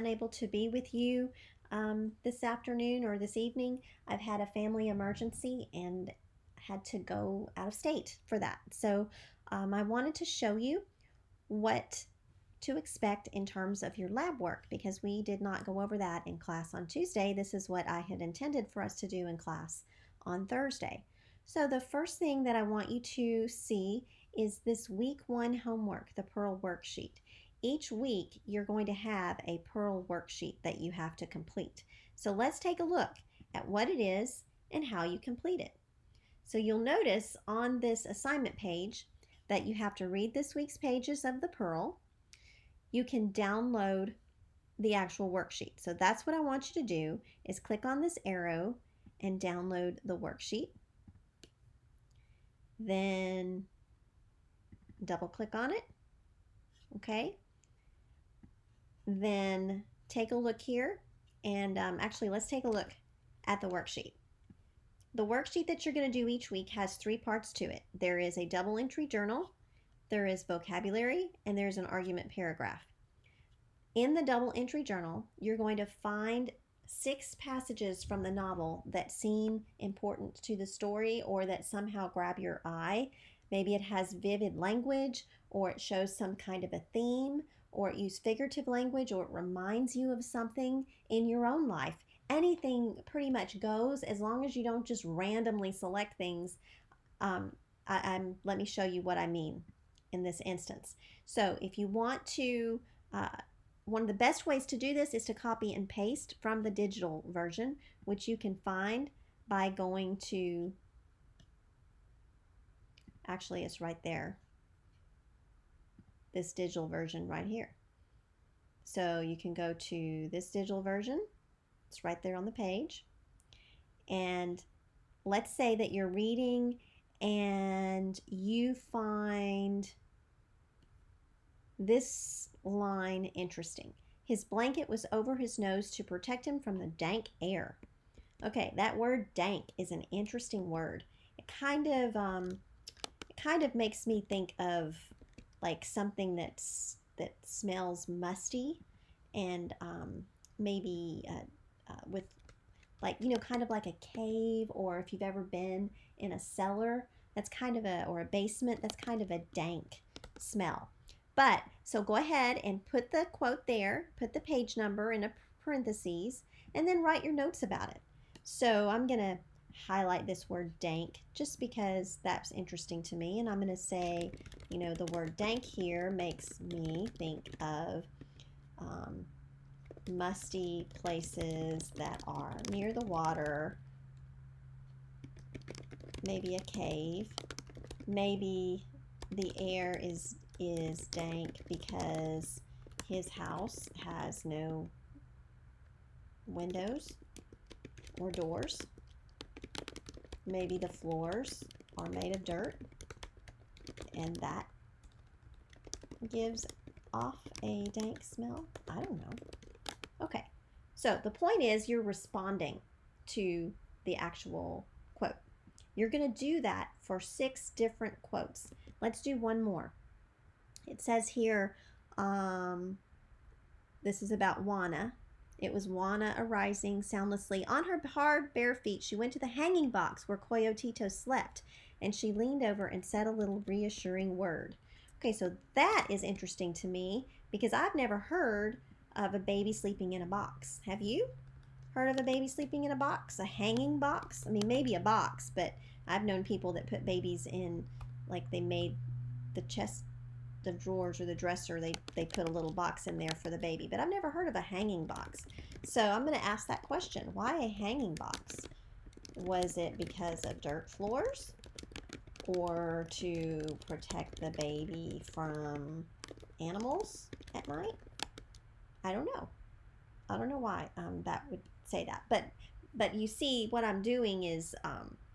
unable to be with you this afternoon or this evening. I've had a family emergency and had to go out of state for that. So I wanted to show you what to expect in terms of your lab work because we did not go over that in class on Tuesday. This is what I had intended for us to do in class on Thursday. So the first thing that I want you to see is this week 1 homework, the Pearl worksheet. Each week you're going to have a Pearl worksheet that you have to complete. So let's take a look at what it is and how you complete it. So you'll notice on this assignment page that you have to read this week's pages of the Pearl. You can download the actual worksheet. So that's what I want you to do is click on this arrow and download the worksheet. Then double click on it. Okay. Then take a look here and actually let's take a look at the worksheet. The worksheet that you're going to do each week has 3 parts to it. There is a double entry journal, there is vocabulary, and there's an argument paragraph. In the double entry journal, you're going to find 6 passages from the novel that seem important to the story or that somehow grab your eye. Maybe it has vivid language, or it shows some kind of a theme, or it uses figurative language, or it reminds you of something in your own life. Anything pretty much goes as long as you don't just randomly select things. Let me show you what I mean in this instance. So if you want to, one of the best ways to do this is to copy and paste from the digital version, which you can find by going to, actually it's right there, this digital version right here. So you can go to this digital version. It's right there on the page. And let's say that you're reading and you find this line interesting. His blanket was over his nose to protect him from the dank air. Okay, that word dank is an interesting word. It kind of makes me think of like something that smells musty and maybe with like, you know, kind of like a cave, or if you've ever been in a cellar, that's kind of or a basement, that's kind of a dank smell. But so go ahead and put the quote there, put the page number in a parentheses, and then write your notes about it. So I'm going to highlight this word dank just because that's interesting to me, and I'm going to say, you know, the word dank here makes me think of musty places that are near the water, maybe a cave, maybe the air is dank because his house has no windows or doors. Maybe the floors are made of dirt and that gives off a dank smell. I don't know. Okay, so the point is you're responding to the actual quote. You're going to do that for 6 different quotes. Let's do one more. It says here, this is about Juana. It was Juana arising soundlessly. On her hard, bare feet, she went to the hanging box where Coyotito slept, and she leaned over and said a little reassuring word. Okay, so that is interesting to me because I've never heard of a baby sleeping in a box. Have you heard of a baby sleeping in a box? A hanging box? I mean, maybe a box, but I've known people that put babies in, like they made the chest, the drawers or the dresser, they put a little box in there for the baby. But I've never heard of a hanging box. So I'm going to ask that question. Why a hanging box? Was it because of dirt floors? Or to protect the baby from animals at night? I don't know. I don't know why that would say that. But you see, what I'm doing is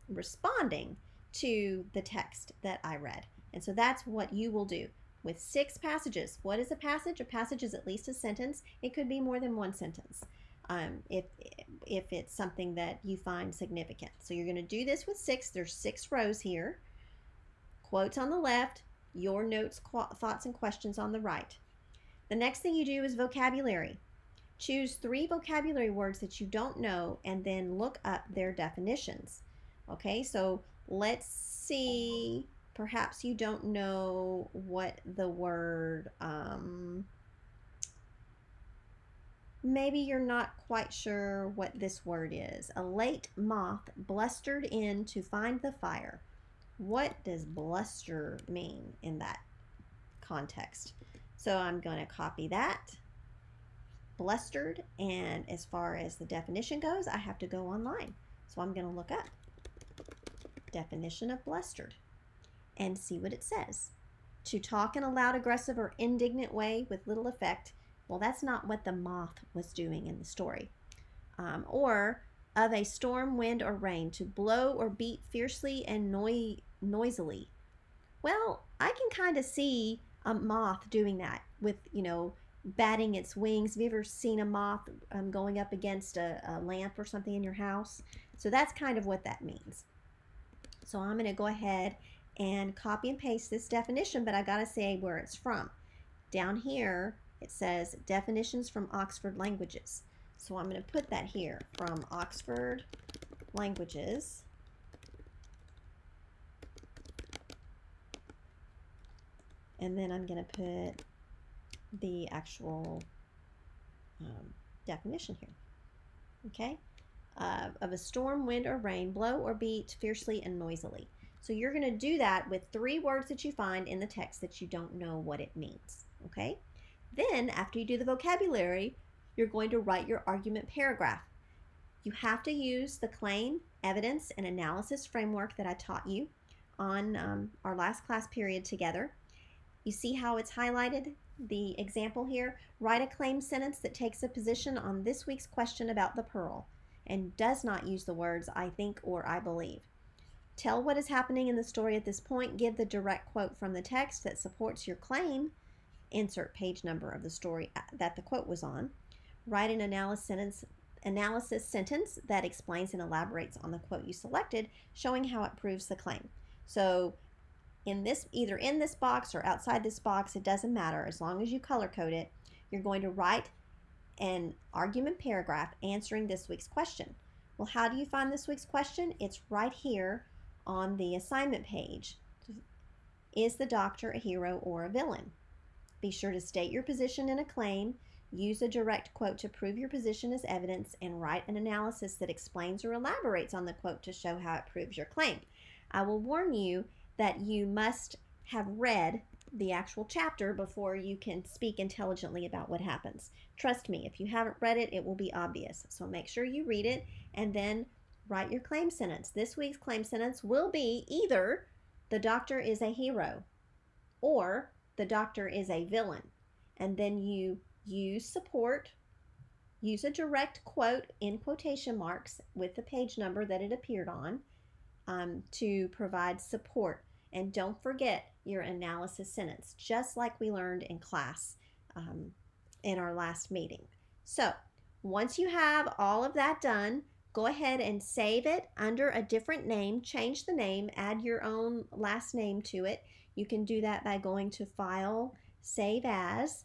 responding to the text that I read. And so that's what you will do with 6 passages. What is a passage? A passage is at least a sentence. It could be more than one sentence if it's something that you find significant. So you're going to do this with 6. There's 6 rows here. Quotes on the left, your notes, thoughts, and questions on the right. The next thing you do is vocabulary. Choose 3 vocabulary words that you don't know and then look up their definitions. Okay, so let's see. Perhaps you don't know what the word, maybe you're not quite sure what this word is. A late moth blustered in to find the fire. What does bluster mean in that context? So I'm going to copy that, blustered, and as far as the definition goes, I have to go online. So I'm going to look up definition of blustered and see what it says. To talk in a loud, aggressive, or indignant way with little effect. Well, that's not what the moth was doing in the story. Or of a storm, wind, or rain, to blow or beat fiercely and noisily. Well, I can kind of see a moth doing that with, batting its wings. Have you ever seen a moth going up against a lamp or something in your house? So that's kind of what that means. So I'm going to go ahead and copy and paste this definition, but I got to say where it's from. Down here, it says definitions from Oxford Languages. So I'm going to put that here, from Oxford Languages. And then I'm going to put the actual definition here. Okay? Of a storm, wind, or rain, blow or beat fiercely and noisily. So you're going to do that with 3 words that you find in the text that you don't know what it means. Okay? Then, after you do the vocabulary, you're going to write your argument paragraph. You have to use the claim, evidence, and analysis framework that I taught you on our last class period together. You see how it's highlighted? The example here. Write a claim sentence that takes a position on this week's question about the pearl and does not use the words I think or I believe. Tell what is happening in the story at this point. Give the direct quote from the text that supports your claim. Insert page number of the story that the quote was on. Write an analysis sentence that explains and elaborates on the quote you selected, showing how it proves the claim. So either in this box or outside this box, it doesn't matter. As long as you color code it, you're going to write an argument paragraph answering this week's question. Well, how do you find this week's question? It's right here on the assignment page. Is the doctor a hero or a villain? Be sure to state your position in a claim, use a direct quote to prove your position as evidence, and write an analysis that explains or elaborates on the quote to show how it proves your claim. I will warn you that you must have read the actual chapter before you can speak intelligently about what happens. Trust me, if you haven't read it, it will be obvious. So make sure you read it and then write your claim sentence. This week's claim sentence will be either the doctor is a hero or the doctor is a villain. And then you use support, use a direct quote in quotation marks with the page number that it appeared on to provide support. And don't forget your analysis sentence, just like we learned in class in our last meeting. So once you have all of that done, go ahead and save it under a different name. Change the name, add your own last name to it. You can do that by going to File, Save As,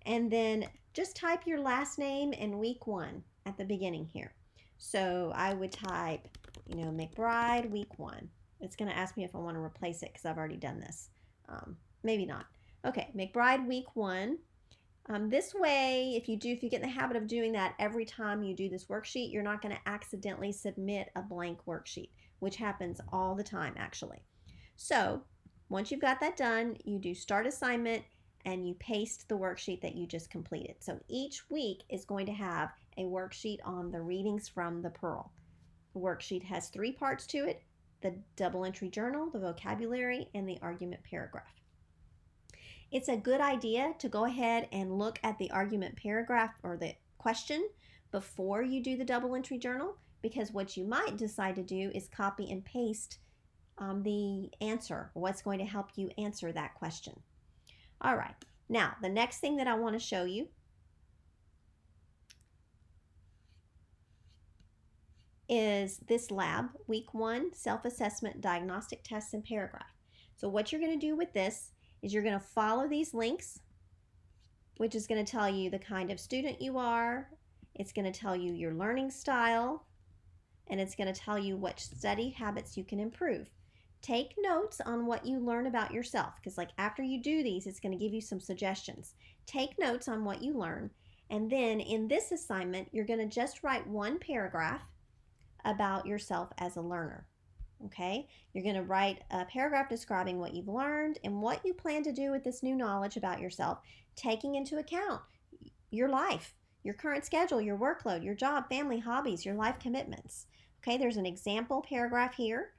and then just type your last name and week 1 at the beginning here. So I would type, McBride week 1. It's going to ask me if I want to replace it because I've already done this. Maybe not. Okay, McBride week 1. This way, if you get in the habit of doing that every time you do this worksheet, you're not going to accidentally submit a blank worksheet, which happens all the time actually. So once you've got that done, you do start assignment and you paste the worksheet that you just completed. So each week is going to have a worksheet on the readings from the Pearl. The worksheet has 3 parts to it: the double entry journal, the vocabulary, and the argument paragraph. It's a good idea to go ahead and look at the argument paragraph or the question before you do the double entry journal, because what you might decide to do is copy and paste the answer, what's going to help you answer that question. All right, now the next thing that I want to show you is this lab, week 1, self-assessment, diagnostic tests, and paragraph. So what you're going to do with this is you're going to follow these links which is going to tell you the kind of student you are. It's going to tell you your learning style, and it's going to tell you what study habits you can improve. Take notes on what you learn about yourself, because like after you do these, it's going to give you some suggestions. Take notes on what you learn, and then in this assignment, you're going to just write one paragraph about yourself as a learner. Okay, you're going to write a paragraph describing what you've learned and what you plan to do with this new knowledge about yourself, taking into account your life, your current schedule, your workload, your job, family, hobbies, your life commitments. Okay, there's an example paragraph here.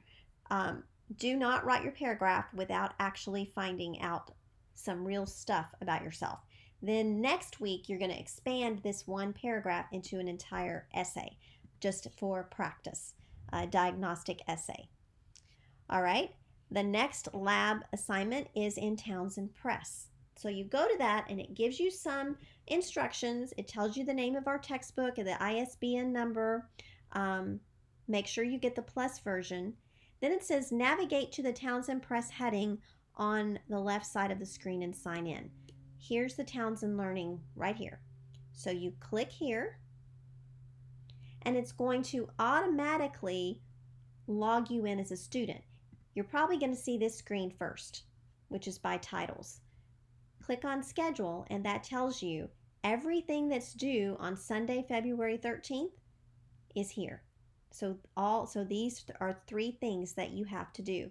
Do not write your paragraph without actually finding out some real stuff about yourself. Then next week, you're going to expand this one paragraph into an entire essay, just for practice, a diagnostic essay. All right, the next lab assignment is in Townsend Press. So you go to that and it gives you some instructions. It tells you the name of our textbook and the ISBN number. Make sure you get the plus version. Then it says navigate to the Townsend Press heading on the left side of the screen and sign in. Here's the Townsend Learning right here. So you click here and it's going to automatically log you in as a student. You're probably going to see this screen first, which is by titles. Click on schedule and that tells you everything that's due on Sunday, February 13th is here. So these are 3 things that you have to do.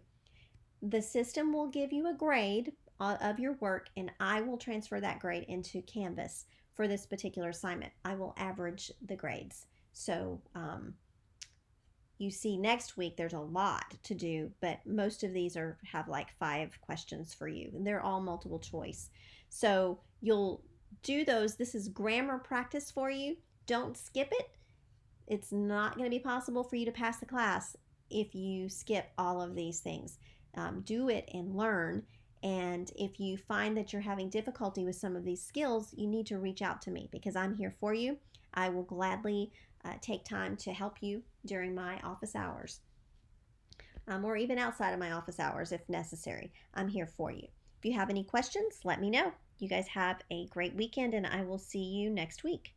The system will give you a grade of your work, and I will transfer that grade into Canvas for this particular assignment. I will average the grades. So you see next week there's a lot to do, but most of these have like 5 questions for you, and they're all multiple choice. So you'll do those. This is grammar practice for you. Don't skip it. It's not going to be possible for you to pass the class if you skip all of these things. Do it and learn. And if you find that you're having difficulty with some of these skills, you need to reach out to me because I'm here for you. I will gladly take time to help you during my office hours, or even outside of my office hours if necessary. I'm here for you. If you have any questions, let me know. You guys have a great weekend, and I will see you next week.